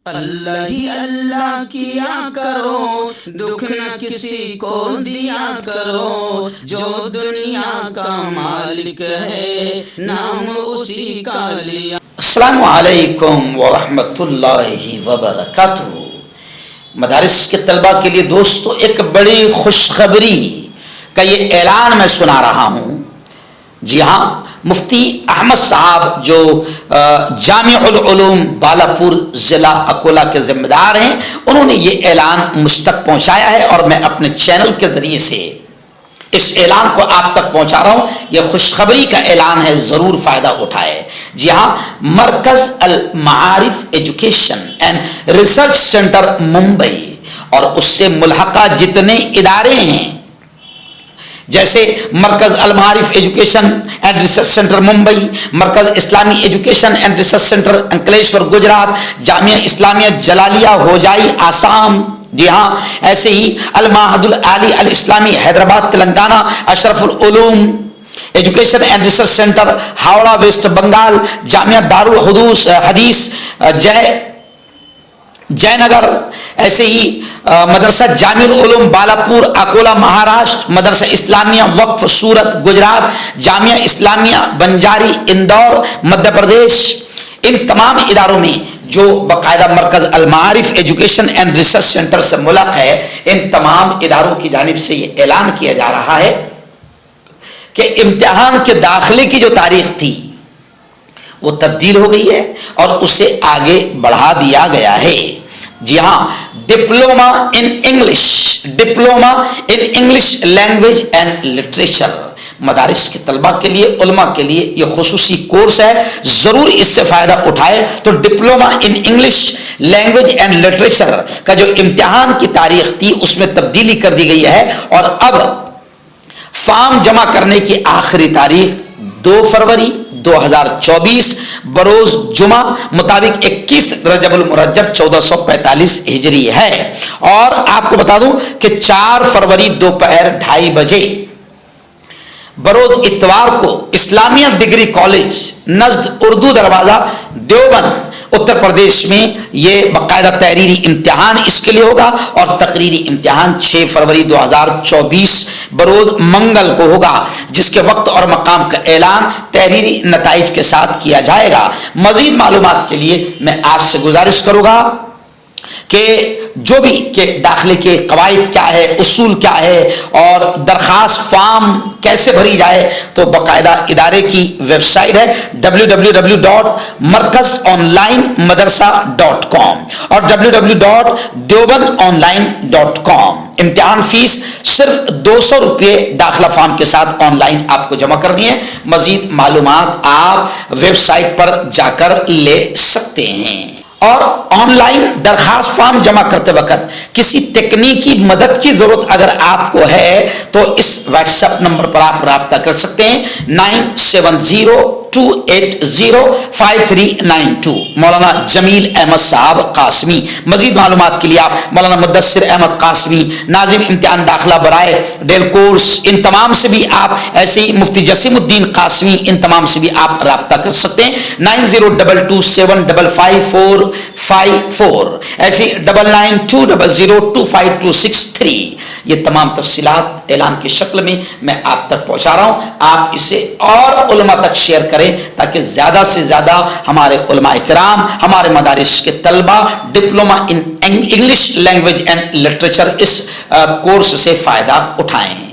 اللہ ہی اللہ کیا کرو، دکھ نہ کسی کو دیا کرو، جو دنیا کا مالک ہے نام اسی کا لیا۔ السلام علیکم ورحمۃ اللہ وبرکاتہ۔ مدارس کے طلباء کے لیے دوستو ایک بڑی خوشخبری کا یہ اعلان میں سنا رہا ہوں۔ جی ہاں، مفتی احمد صاحب جو جامع العلوم بالاپور ضلع اکولہ کے ذمہ دار ہیں، انہوں نے یہ اعلان مجھ تک پہنچایا ہے اور میں اپنے چینل کے ذریعے سے اس اعلان کو آپ تک پہنچا رہا ہوں۔ یہ خوشخبری کا اعلان ہے، ضرور فائدہ اٹھائے۔ جی ہاں، Markaz al-Maarif education and research centre Mumbai اور اس سے ملحقہ جتنے ادارے ہیں، جیسے Markaz al-Maarif education and research centre Mumbai, Markaz Islami education and research centre Ankleshwar Gujarat, Jamia Islamia Jalalia Hojai Assam, جی ہاں ایسے ہی al-Mahad al-Aali al-Islami Hyderabad Telangana, Ashraf al-Uloom education and research centre Howrah West Bengal, Jamia Darul-Hadith Jaynagar, ایسے ہی مدرسہ جامع العلوم بالاپور اکولہ مہاراشٹر، مدرسہ اسلامیہ وقف سورت گجرات، جامعہ اسلامیہ بنجاری اندور مدھیہ پردیش۔ ان تمام اداروں میں جو باقاعدہ مرکز al-Maarif education and research centre سے ملحق ہے، ان تمام اداروں کی جانب سے یہ اعلان کیا جا رہا ہے کہ امتحان کے داخلے کی جو تاریخ تھی وہ تبدیل ہو گئی ہے اور اسے آگے بڑھا دیا گیا ہے۔ جی ہاں، diploma in English language and literature, مدارس کے طلباء کے لیے، علماء کے لیے یہ خصوصی کورس ہے، ضرور اس سے فائدہ اٹھائے۔ تو diploma in English language and literature کا جو امتحان کی تاریخ تھی اس میں تبدیلی کر دی گئی ہے اور اب فارم جمع کرنے کی آخری تاریخ 2 فروری 2024 بروز جمعہ مطابق 21 رجب المرجب 1445 ہجری ہے۔ اور آپ کو بتا دوں کہ 4 فروری دوپہر 2:30 بجے بروز اتوار کو اسلامیہ ڈگری کالج نزد اردو دروازہ دیوبند اتر پردیش میں یہ باقاعدہ تحریری امتحان اس کے لیے ہوگا اور تقریری امتحان 6 فروری 2024 بروز منگل کو ہوگا، جس کے وقت اور مقام کا اعلان تحریری نتائج کے ساتھ کیا جائے گا۔ مزید معلومات کے لیے میں آپ سے گزارش کروں گا کہ جو بھی کہ داخلے کے قواعد کیا ہے، اصول کیا ہے اور درخواست فارم کیسے بھری جائے، تو باقاعدہ ادارے کی ویب سائٹ ہے www.markazonlinemadrasa.com اور www.deobandonline.com۔ امتحان فیس صرف 200 روپے داخلہ فارم کے ساتھ آن لائن آپ کو جمع کرنی ہے۔ مزید معلومات آپ ویب سائٹ پر جا کر لے سکتے ہیں۔ اور آن لائن درخواست فارم جمع کرتے وقت کسی تکنیکی مدد کی ضرورت اگر آپ کو ہے تو اس واٹس ایپ نمبر پر آپ رابطہ کر سکتے ہیں 9702805392 مولانا جمیل احمد صاحب قاسمی۔ مزید معلومات کے لیے آپ مولانا مدثر احمد قاسمی، ناظم امتحان داخلہ برائے ڈیل کورس، ان تمام سے بھی آپ، ایسے ہی مفتی جسیم الدین قاسمی، ان تمام سے بھی آپ رابطہ کر سکتے ہیں 9022755454، ایسی 9920025263۔ یہ تمام تفصیلات اعلان کی شکل میں میں آپ تک پہنچا رہا ہوں۔ آپ اسے اور علماء تک شیئر کریں تاکہ زیادہ سے زیادہ ہمارے علماء کرام، ہمارے مدارس کے طلبہ diploma in English language and literature اس کورس سے فائدہ اٹھائیں۔